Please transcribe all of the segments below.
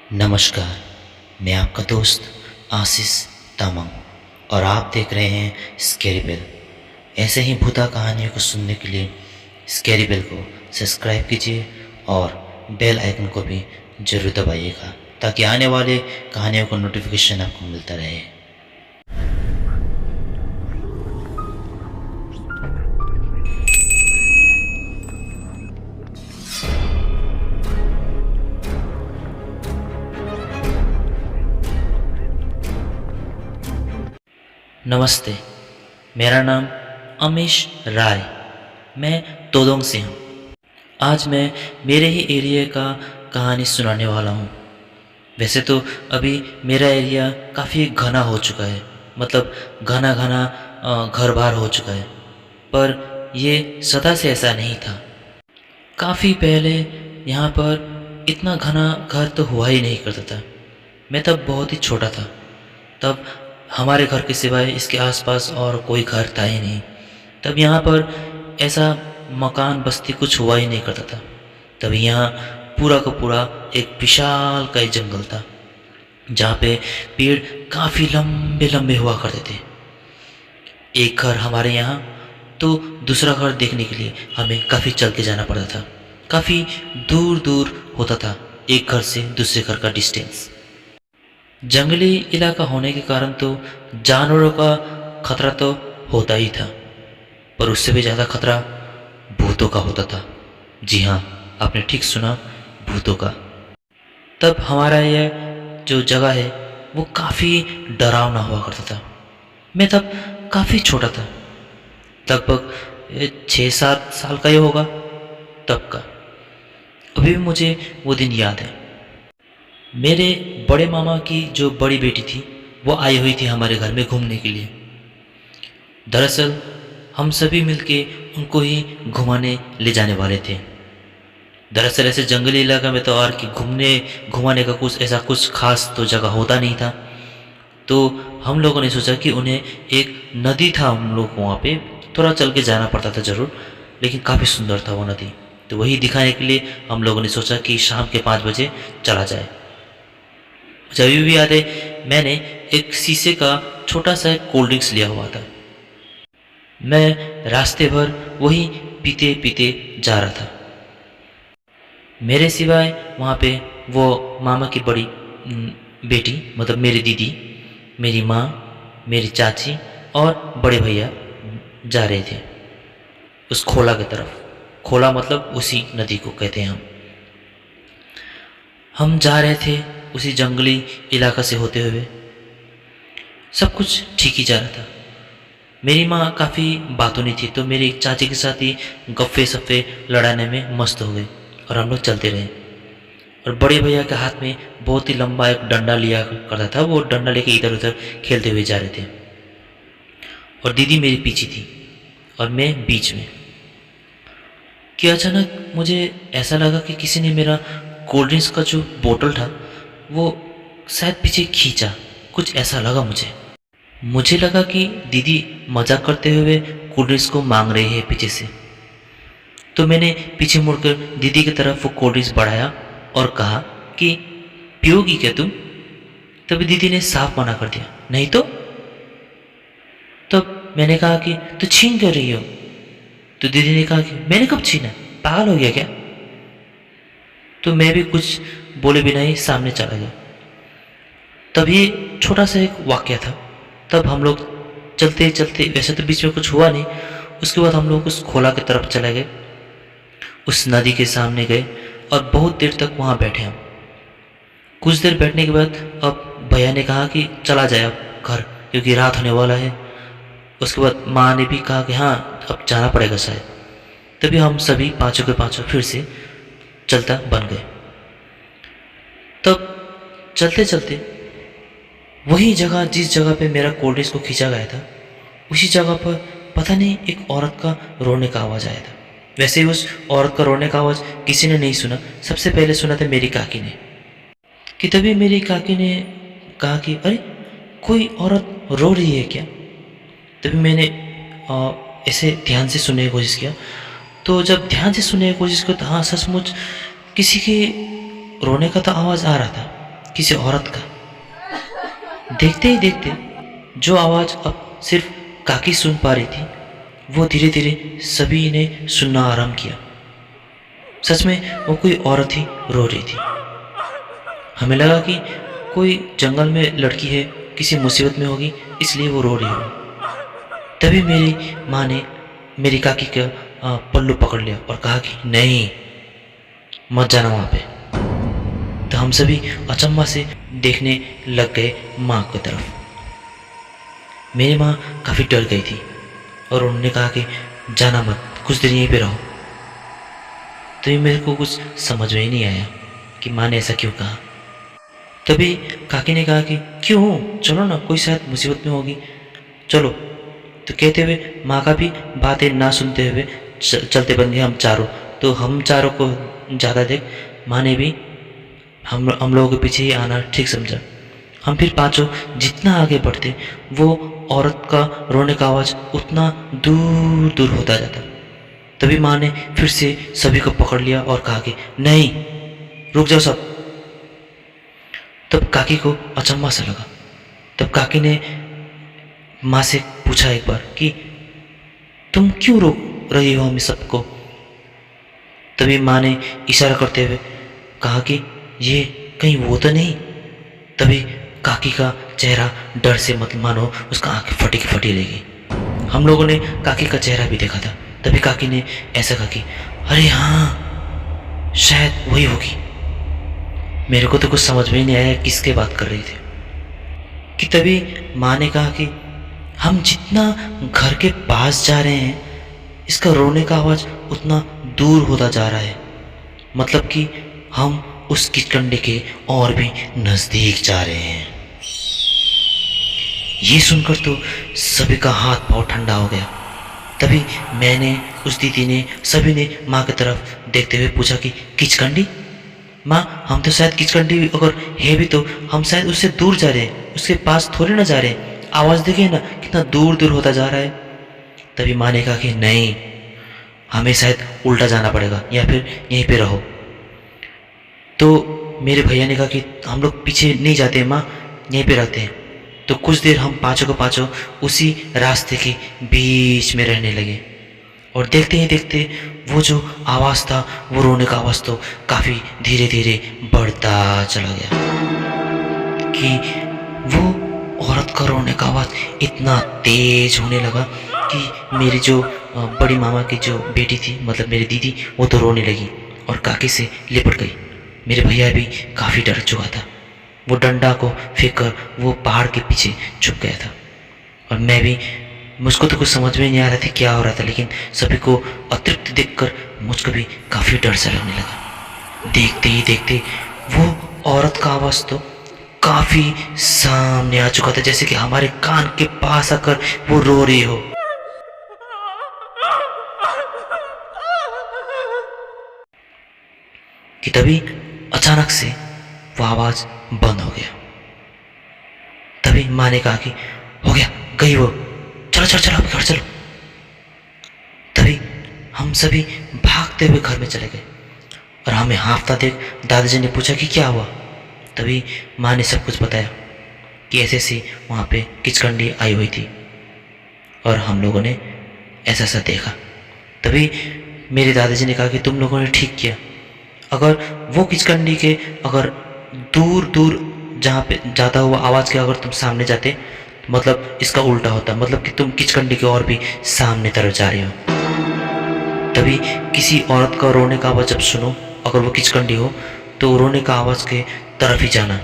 नमस्कार। मैं आपका दोस्त आशीष तामंग और आप देख रहे हैं स्कैरी बेल। ऐसे ही भूता कहानियों को सुनने के लिए स्कैरी बेल को सब्सक्राइब कीजिए और बेल आइकन को भी ज़रूर दबाइएगा ताकि आने वाले कहानियों का नोटिफिकेशन आपको मिलता रहे। नमस्ते, मेरा नाम अमीश राय। मैं तोदोंग से हूँ। आज मैं मेरे ही एरिया का कहानी सुनाने वाला हूँ। वैसे तो अभी मेरा एरिया काफ़ी घना हो चुका है, मतलब घना घना घर बार हो चुका है, पर ये सदा से ऐसा नहीं था। काफ़ी पहले यहाँ पर इतना घना घर तो हुआ ही नहीं करता था। मैं तब बहुत ही छोटा था। तब हमारे घर के सिवाय इसके आसपास और कोई घर था ही नहीं। तब यहाँ पर ऐसा मकान बस्ती कुछ हुआ ही नहीं करता था। तब यहाँ पूरा का पूरा एक विशाल का जंगल था जहाँ पे पेड़ काफ़ी लंबे लंबे हुआ करते थे। एक घर हमारे यहाँ तो दूसरा घर देखने के लिए हमें काफ़ी चल के जाना पड़ता था। काफ़ी दूर दूर होता था एक घर से दूसरे घर का डिस्टेंस। जंगली इलाका होने के कारण तो जानवरों का खतरा तो होता ही था, पर उससे भी ज़्यादा खतरा भूतों का होता था। जी हाँ, आपने ठीक सुना, भूतों का। तब हमारा यह जो जगह है वो काफ़ी डरावना हुआ करता था। मैं तब काफ़ी छोटा था, लगभग 6-7 साल का ही होगा तब का। अभी भी मुझे वो दिन याद है। मेरे बड़े मामा की जो बड़ी बेटी थी वो आई हुई थी हमारे घर में घूमने के लिए। दरअसल हम सभी मिलके उनको ही घुमाने ले जाने वाले थे। दरअसल ऐसे जंगली इलाका में तो और कि घूमने घुमाने का कुछ ऐसा कुछ खास तो जगह होता नहीं था। तो हम लोगों ने सोचा कि उन्हें एक नदी था, हम लोग को वहाँ पे थोड़ा चल के जाना पड़ता था ज़रूर, लेकिन काफ़ी सुंदर था वो नदी। तो वही दिखाने के लिए हम लोगों ने सोचा कि शाम के 5 बजे चला जाए। मुझे अभी भी याद है, मैंने एक शीशे का छोटा सा कोल्ड ड्रिंक्स लिया हुआ था। मैं रास्ते भर वही पीते पीते जा रहा था। मेरे सिवाय वहाँ पे वो मामा की बड़ी बेटी, मतलब मेरी दीदी, मेरी माँ, मेरी चाची और बड़े भैया जा रहे थे उस खोला की तरफ। खोला मतलब उसी नदी को कहते हैं हम जा रहे थे उसी जंगली इलाका से होते हुए। सब कुछ ठीक ही जा रहा था। मेरी माँ काफ़ी बातूनी थी, तो मेरी चाची के साथ ही गप्फे सफ़े लड़ाने में मस्त हो गई और हम लोग चलते रहे। और बड़े भैया के हाथ में बहुत ही लंबा एक डंडा लिया करता था। वो डंडा लेके इधर उधर खेलते हुए जा रहे थे और दीदी मेरी पीछे थी और मैं बीच में। कि अचानक मुझे ऐसा लगा कि किसी ने मेरा कोल्ड ड्रिंक्स का जो बोतल था वो शायद पीछे खींचा, कुछ ऐसा लगा मुझे लगा कि दीदी मजाक करते हुए कोल्ड ड्रिंक्स को मांग रही है पीछे से। तो मैंने पीछे मुड़कर दीदी की तरफ वो कोल्ड ड्रिंक्स बढ़ाया और कहा कि पियोगी क्या तुम? तभी दीदी ने साफ मना कर दिया, नहीं तो। तब मैंने कहा कि तो छीन क्यों रही हो? तो दीदी ने कहा कि मैंने कब छीना, पागल हो गया क्या? तो मैं भी कुछ बोले बिना ही सामने चला गया। तब ये छोटा सा एक वाक्य था। तब हम लोग चलते चलते, वैसे तो बीच में कुछ हुआ नहीं, उसके बाद हम लोग उस खोला की तरफ चले गए, उस नदी के सामने गए और बहुत देर तक वहाँ बैठे हम। कुछ देर बैठने के बाद अब भैया ने कहा कि चला जाए अब घर, क्योंकि रात होने वाला है। उसके बाद माँ ने भी कहा कि हाँ अब जाना पड़ेगा शायद। तभी हम सभी पाँचों के पाँचों फिर से चलता बन गए। तब चलते चलते वही जगह, जिस जगह पे मेरा कोल्ड ड्रिंक्स को खींचा गया था, उसी जगह पर पता नहीं एक औरत का रोने का आवाज़ आया था। वैसे ही उस औरत का रोने का आवाज़ किसी ने नहीं सुना, सबसे पहले सुना था मेरी काकी ने। कि तभी मेरी काकी ने कहा कि अरे कोई औरत रो रही है क्या? तभी मैंने ऐसे ध्यान से सुनने की कोशिश किया। तो जब ध्यान से सुनने की कोशिश की तो हाँ, सचमुच किसी के रोने का तो आवाज़ आ रहा था, किसी औरत का। देखते ही देखते जो आवाज़ अब सिर्फ काकी सुन पा रही थी, वो धीरे धीरे सभी ने सुनना आरंभ किया। सच में वो कोई औरत ही रो रही थी। हमें लगा कि कोई जंगल में लड़की है, किसी मुसीबत में होगी, इसलिए वो रो रही होगी। तभी मेरी माँ ने मेरी काकी का पल्लू पकड़ लिया और कहा कि नहीं, मत जाना वहाँ पे। तो हम सभी अचंभा से देखने लग गए माँ की तरफ। मेरी माँ काफ़ी डर गई थी और उन्होंने कहा कि जाना मत, कुछ देर यहीं पे रहो। तो ये मेरे को कुछ समझ में ही नहीं आया कि माँ ने ऐसा क्यों कहा। तभी काकी ने कहा कि क्यों, चलो ना, कोई शायद मुसीबत में होगी, चलो। तो कहते हुए माँ का भी बातें ना सुनते हुए चलते बन गए हम चारों। तो हम चारों को ज़्यादा देख माँ ने भी हम लोगों के पीछे ही आना ठीक समझा। हम फिर पांचों जितना आगे बढ़ते, वो औरत का रोने का आवाज़ उतना दूर दूर होता जाता। तभी माँ ने फिर से सभी को पकड़ लिया और कहा कि नहीं, रुक जाओ सब। तब काकी को अचंभा सा लगा। तब काकी ने माँ से पूछा एक बार कि तुम क्यों रोक रही हो हम सबको। तभी माँ ने इशारा करते हुए कहा कि ये कहीं वो तो नहीं। तभी काकी का चेहरा डर से मत मानो उसका आंखें फटी की फटी रह गई। हम लोगों ने काकी का चेहरा भी देखा था। तभी काकी ने ऐसा कहा कि अरे हाँ, शायद वही होगी। मेरे को तो कुछ समझ में ही नहीं आया किसके बात कर रही थी कि तभी माँ ने कहा कि हम जितना घर के पास जा रहे हैं, इसका रोने का आवाज़ उतना दूर होता जा रहा है। मतलब कि हम उस किचकंडे के और भी नज़दीक जा रहे हैं। ये सुनकर तो सभी का हाथ पाँव ठंडा हो गया। तभी मैंने, उस दीदी ने, सभी ने माँ की तरफ देखते हुए पूछा कि किचकंडी माँ, हम तो शायद किचकंडी अगर है भी तो हम शायद उससे दूर जा रहे हैं, उसके पास थोड़े ना जा रहे हैं। आवाज़ देखिए ना कितना दूर दूर होता जा रहा है। तभी माँ ने कहा कि नहीं, हमें शायद उल्टा जाना पड़ेगा या फिर यहीं पे रहो। तो मेरे भैया ने कहा कि हम लोग पीछे नहीं जाते माँ, यहीं पे रहते हैं। तो कुछ देर हम पाँचों को पाँचों उसी रास्ते के बीच में रहने लगे। और देखते ही देखते वो जो आवाज़ था, वो रोने का आवाज़ तो काफ़ी धीरे धीरे बढ़ता चला गया कि वो औरत का रोने का आवाज़ इतना तेज होने लगा कि मेरी जो बड़ी मामा की जो बेटी थी, मतलब मेरी दीदी, वो तो रोने लगी और काकी से लिपट गई। मेरे भैया भी काफ़ी डर चुका था। वो डंडा को फेंक कर वो पहाड़ के पीछे छुप गया था। और मैं भी, मुझको तो कुछ समझ में नहीं आ रहा था क्या हो रहा था, लेकिन सभी को अतृप्त देखकर मुझको भी काफ़ी डर सा लगने लगा। देखते ही देखते वो औरत का आवाज़ तो काफ़ी सामने आ चुका था, जैसे कि हमारे कान के पास आकर वो रो रही हो। कि तभी अचानक से वो आवाज़ बंद हो गया। तभी माँ ने कहा कि हो गया, गई वो, चलो चलो चलो घर चलो। तभी हम सभी भागते हुए घर में चले गए और हमें हाफता देख दादाजी ने पूछा कि क्या हुआ। तभी माँ ने सब कुछ बताया कि ऐसे ऐसी वहाँ पे किचकंडी आई हुई थी और हम लोगों ने ऐसा ऐसा देखा। तभी मेरे दादाजी ने कहा कि तुम लोगों ने ठीक किया। अगर वो किचकंडी के अगर दूर दूर जहाँ पे जाता हुआ आवाज़ के अगर तुम सामने जाते, मतलब इसका उल्टा होता, मतलब कि तुम किचकंडी के और भी सामने तरफ जा रहे हो। तभी किसी औरत का रोने का आवाज़ जब सुनो, अगर वो किचकंडी हो, तो रोने का आवाज़ के तरफ ही जाना।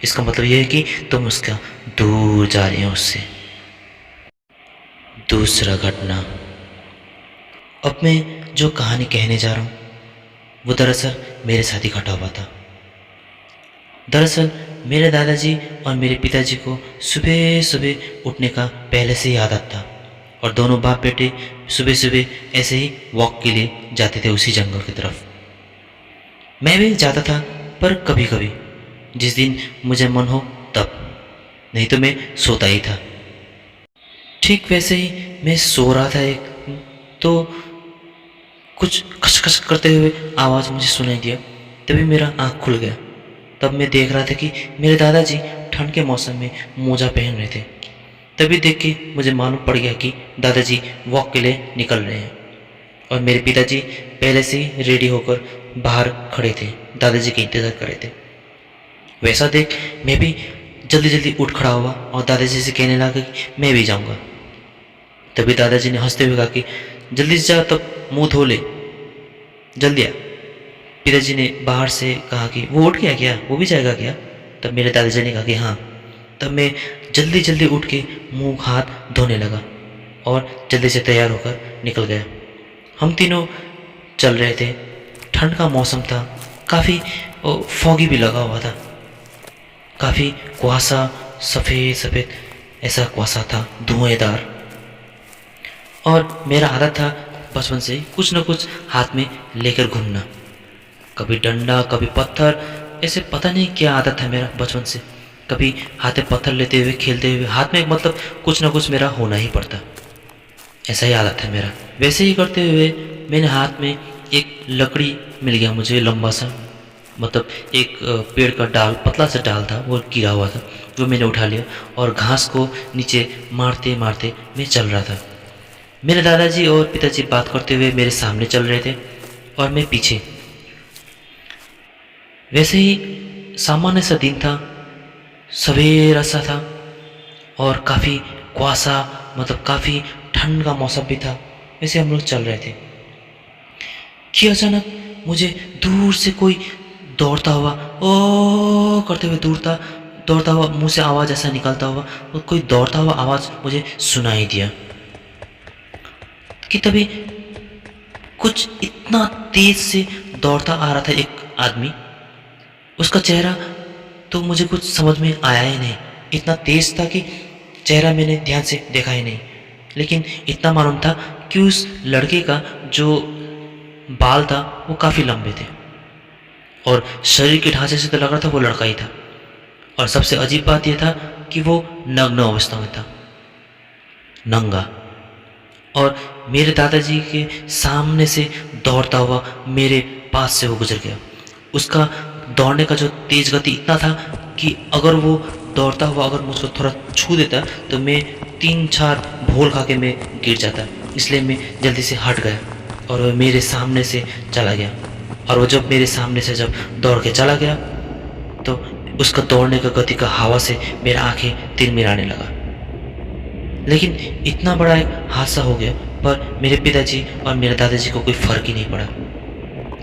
इसका मतलब ये है कि तुम उसका दूर जा रहे हो उससे। दूसरा घटना, अब मैं जो कहानी कहने जा रहा हूँ वो दरअसल मेरे साथ ही घटा हुआ था। दरअसल मेरे दादाजी और मेरे पिताजी को सुबह सुबह उठने का पहले से ही आदत था और दोनों बाप बेटे सुबह सुबह ऐसे ही वॉक के लिए जाते थे उसी जंगल की तरफ। मैं भी जाता था, पर कभी कभी, जिस दिन मुझे मन हो तब, नहीं तो मैं सोता ही था। ठीक वैसे ही मैं सो रहा था एक, तो कुछ खच खच करते हुए आवाज़ मुझे सुनाई दिया। तभी मेरा आँख खुल गया तब मैं देख रहा था कि मेरे दादाजी ठंड के मौसम में मोजा पहन रहे थे। तभी देख के मुझे मालूम पड़ गया कि दादाजी वॉक के लिए निकल रहे हैं और मेरे पिताजी पहले से ही रेडी होकर बाहर खड़े थे, दादाजी के इंतज़ार कर रहे थे। वैसा देख मैं भी जल्दी जल्दी उठ खड़ा हुआ और दादाजी से कहने लगा कि मैं भी जाऊंगा। तभी दादाजी ने हंसते हुए कहा कि जल्दी से जा, तब मुंह धो ले, जल्दी आ। पिताजी ने बाहर से कहा कि वो उठ गया क्या, वो भी जाएगा क्या? तब मेरे दादाजी ने कहा कि हाँ। तब मैं जल्दी जल्दी उठ के मुंह हाथ धोने लगा और जल्दी से तैयार होकर निकल गया। हम तीनों चल रहे थे। ठंड का मौसम था, काफ़ी फॉगी भी लगा हुआ था, काफ़ी कुहासा, सफ़ेद सफ़ेद ऐसा कुहासा था, धुएंदार। और मेरा आदत था बचपन से कुछ न कुछ हाथ में लेकर घूमना, कभी डंडा कभी पत्थर, ऐसे पता नहीं क्या आदत था मेरा बचपन से। कभी हाथ में पत्थर लेते हुए खेलते हुए हाथ में मतलब कुछ न कुछ मेरा होना ही पड़ता, ऐसा ही आदत है मेरा। वैसे ही करते हुए मैंने हाथ में एक लकड़ी मिल गया मुझे, लंबा सा, मतलब एक पेड़ का डाल, पतला सा डाल था, वो गिरा हुआ था, जो मैंने उठा लिया और घास को नीचे मारते मारते मैं चल रहा था। मेरे दादाजी और पिताजी बात करते हुए मेरे सामने चल रहे थे और मैं पीछे। वैसे ही सामान्य सा दिन था, सवेरा सा था और काफ़ी कुहासा, मतलब काफ़ी ठंड का मौसम भी था। वैसे हम लोग चल रहे थे कि अचानक मुझे दूर से कोई दौड़ता हुआ, ओ करते हुए दौड़ता हुआ मुंह से आवाज़ ऐसा निकलता हुआ, और कोई दौड़ता हुआ आवाज़ मुझे सुनाई दिया कि तभी कुछ इतना तेज से दौड़ता आ रहा था एक आदमी। उसका चेहरा तो मुझे कुछ समझ में आया ही नहीं, इतना तेज था कि चेहरा मैंने ध्यान से देखा ही नहीं, लेकिन इतना मालूम था कि उस लड़के का जो बाल था वो काफ़ी लंबे थे और शरीर के ढांचे से तो लग रहा था वो लड़का ही था। और सबसे अजीब बात यह था कि वो नग्न अवस्था में था, नंगा। और मेरे दादाजी के सामने से दौड़ता हुआ मेरे पास से वो गुजर गया। उसका दौड़ने का जो तेज गति इतना था कि अगर वो दौड़ता हुआ अगर मुझको थोड़ा छू देता तो मैं 3-4 भोल खा के मैं गिर जाता, इसलिए मैं जल्दी से हट गया और वो मेरे सामने से चला गया। और वो जब मेरे सामने से जब दौड़ के चला गया तो उसका दौड़ने का गति का हवा से मेरा आंखें तिरमिराने लगा। लेकिन इतना बड़ा एक हादसा हो गया पर मेरे पिताजी और मेरे दादाजी को कोई फ़र्क ही नहीं पड़ा,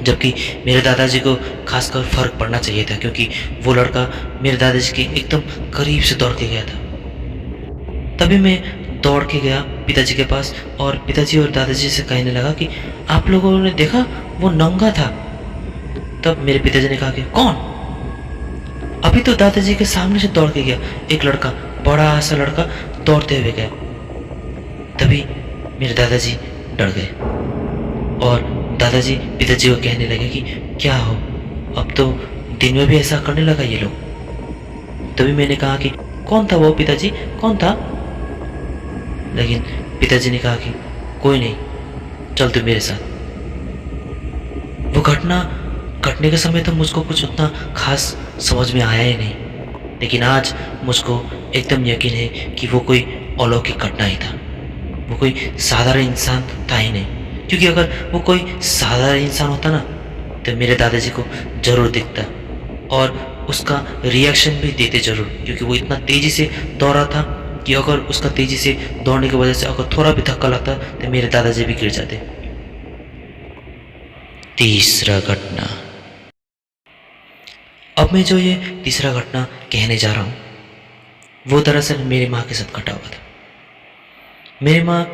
जबकि मेरे दादाजी को खासकर फ़र्क पड़ना चाहिए था, क्योंकि वो लड़का मेरे दादाजी के एकदम करीब से दौड़ के गया था। तभी मैं दौड़ के गया पिताजी के पास और पिताजी और दादाजी से कहने लगा कि आप लोगों ने देखा वो नंगा था। तब मेरे पिताजी ने कहा कि कौन? अभी तो दादाजी के सामने से दौड़ के गया एक लड़का, बड़ा सा लड़का दौड़ते हुए गया। तभी मेरे दादाजी डर गए और दादाजी पिताजी को कहने लगे कि क्या हो, अब तो दिन में भी ऐसा करने लगा ये लोग। तभी मैंने कहा कि कौन था वो पिताजी, कौन था? लेकिन पिताजी ने कहा कि कोई नहीं, चल तू मेरे साथ। वो घटना घटने के समय तो मुझको कुछ उतना खास समझ में आया ही नहीं, लेकिन आज मुझको एकदम यकीन है कि वो कोई अलौकिक घटना ही था, वो कोई साधारण इंसान था ही नहीं। क्योंकि अगर वो कोई साधारण इंसान होता ना तो मेरे दादाजी को ज़रूर दिखता और उसका रिएक्शन भी देते ज़रूर, क्योंकि वो इतना तेज़ी से दौड़ा था कि अगर उसका तेज़ी से दौड़ने की वजह से अगर थोड़ा भी धक्का लगता तो मेरे दादाजी भी गिर जाते। तीसरा घटना। अब मैं जो ये तीसरा घटना कहने जा रहा हूँ वो दरअसल मेरी माँ के साथ घटा हुआ था। मेरी माँ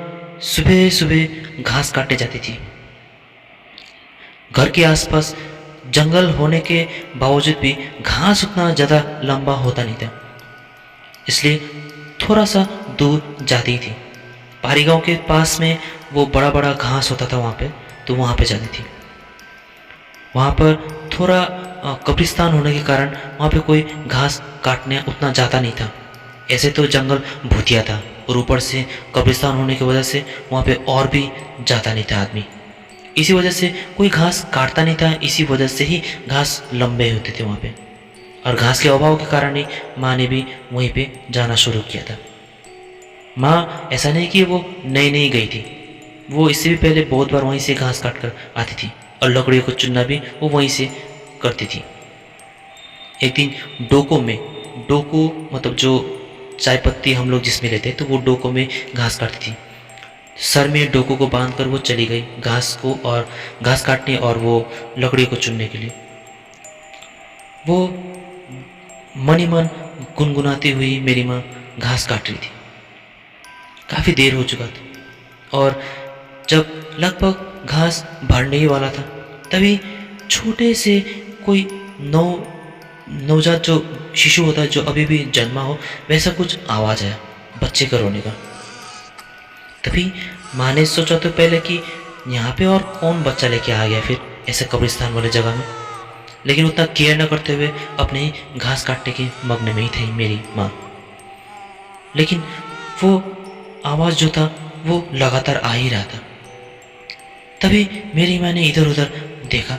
सुबह सुबह घास काटने जाती थी। घर के आसपास जंगल होने के बावजूद भी घास उतना ज़्यादा लंबा होता नहीं था, इसलिए थोड़ा सा दूर जाती थी। पहाड़ी गांव के पास में वो बड़ा बड़ा घास होता था वहाँ पे, तो वहाँ पे जाती थी। वहाँ पर थोड़ा कब्रिस्तान होने के कारण वहाँ पे कोई घास काटने उतना जाता नहीं था। ऐसे तो जंगल भूतिया था और ऊपर से कब्रिस्तान होने की वजह से वहाँ पे और भी जाता नहीं था आदमी, इसी वजह से कोई घास काटता नहीं था, इसी वजह से ही घास लंबे होते थे वहाँ पे। और घास के अभाव के कारण ही माँ ने भी वहीं पे जाना शुरू किया था। माँ ऐसा नहीं कि वो नई नई गई थी, वो इससे भी पहले बहुत बार वहीं से घास काट कर आती थी और लकड़ियों को चुनना भी वो वहीं से करती थी। एक दिन डोको मतलब जो चाय पत्ती हम लोग जिसमें लेते हैं, तो वो डोको में घास काटती थी। सर में डोको को बांध कर वो चली गई घास काटने और वो लकड़ी को चुनने के लिए। वो मन ही मन गुनगुनाती हुई मेरी माँ घास काट रही थी। काफ़ी देर हो चुका था और जब लगभग घास भरने ही वाला था, तभी छोटे से कोई नवजात जो शिशु होता है, जो अभी भी जन्मा हो, वैसा कुछ आवाज़ आया, बच्चे का रोने का। तभी माँ ने सोचा तो पहले कि यहाँ पे और कौन बच्चा लेके आ गया फिर ऐसे कब्रिस्तान वाले जगह में, लेकिन उतना केयर न करते हुए अपने ही घास काटने के मग्न में ही थी मेरी माँ। लेकिन वो आवाज़ जो था वो लगातार आ ही रहा था। तभी मेरी माँ ने इधर उधर देखा,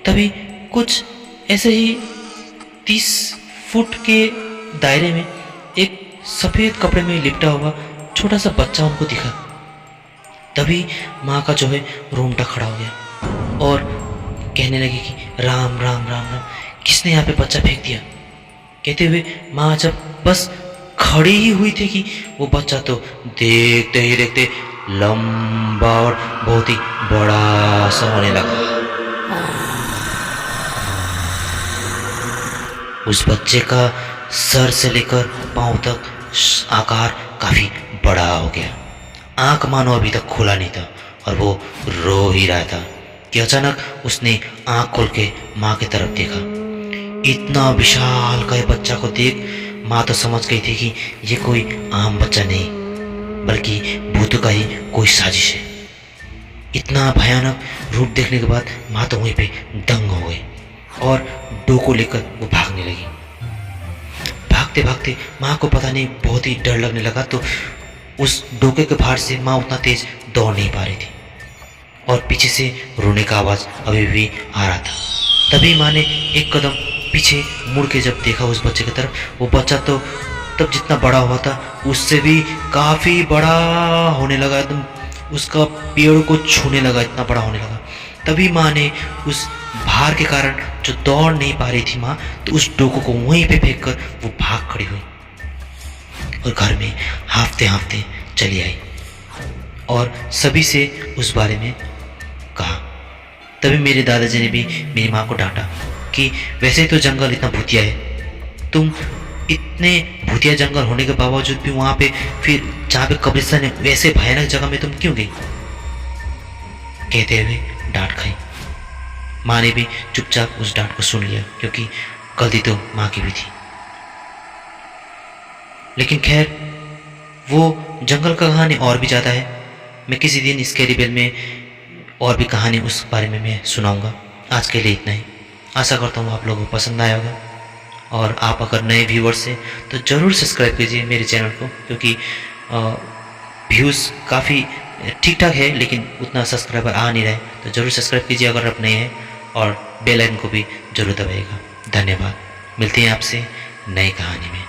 तभी कुछ ऐसे ही 30 फुट के दायरे में एक सफ़ेद कपड़े में लिपटा हुआ छोटा सा बच्चा उनको दिखा। तभी माँ का जो है रोंगटा खड़ा हो गया और कहने लगी कि राम राम राम राम, किसने यहाँ पे बच्चा फेंक दिया। कहते हुए माँ जब बस खड़ी ही हुई थी कि वो बच्चा तो देखते ही देखते लंबा और बहुत ही बड़ा सा होने लगा। उस बच्चे का सर से लेकर पांव तक आकार काफी बड़ा हो गया। आंख मानो अभी तक खुला नहीं था और वो रो ही रहा था कि अचानक उसने आंख खोल के माँ की तरफ देखा। इतना विशाल का बच्चा को देख माँ तो समझ गई थी कि ये कोई आम बच्चा नहीं, बल्कि भूतों का ही कोई साजिश है। इतना भयानक रूप देखने के बाद माँ तो वहीं पे दंग हो गई और डोको लेकर वो भागने लगी। भागते भागते माँ को पता नहीं बहुत ही डर लगने लगा, तो उस डोके के भार से माँ उतना तेज दौड़ नहीं पा रही थी और पीछे से रोने का आवाज़ अभी भी आ रहा था। तभी माँ ने एक कदम पीछे मुड़ के जब देखा उस बच्चे की तरफ, वो बच्चा तो तब जितना बड़ा हुआ था उससे भी काफ़ी बड़ा होने लगा, एकदम उसका पेड़ को छूने लगा, इतना बड़ा होने लगा। तभी माँ ने उस भार के कारण जो दौड़ नहीं पा रही थी माँ, तो उस डोको को वहीं पे फेंक कर वो भाग खड़ी हुई और घर में हाँफते हाँफते चली आई और सभी से उस बारे में कहा। तभी मेरे दादाजी ने भी मेरी माँ को डांटा कि वैसे तो जंगल इतना भूतिया है, तुम इतने भूतिया जंगल होने के बावजूद भी वहाँ पे फिर जहाँ पे कब्रिस्तान है वैसे भयानक जगह में तुम क्यों गई। कहते हुए डांट खाई। माँ ने भी चुपचाप उस डांट को सुन लिया, क्योंकि गलती तो माँ की भी थी। लेकिन खैर, वो जंगल का कहानी और भी ज़्यादा है। मैं किसी दिन इस कैरीबेल में और भी कहानी उस बारे में मैं सुनाऊंगा। आज के लिए इतना ही। आशा करता हूँ आप लोगों को पसंद आया होगा, और आप अगर नए व्यूवर्स हैं तो ज़रूर सब्सक्राइब कीजिए मेरे चैनल को, क्योंकि व्यूज़ काफ़ी ठीक ठाक है लेकिन उतना सब्सक्राइबर आ नहीं रहे। तो ज़रूर सब्सक्राइब कीजिए अगर आप नए हैं, और बेल आइकन को भी ज़रूर दबाइएगा। धन्यवाद। मिलते हैं आपसे नई कहानी में।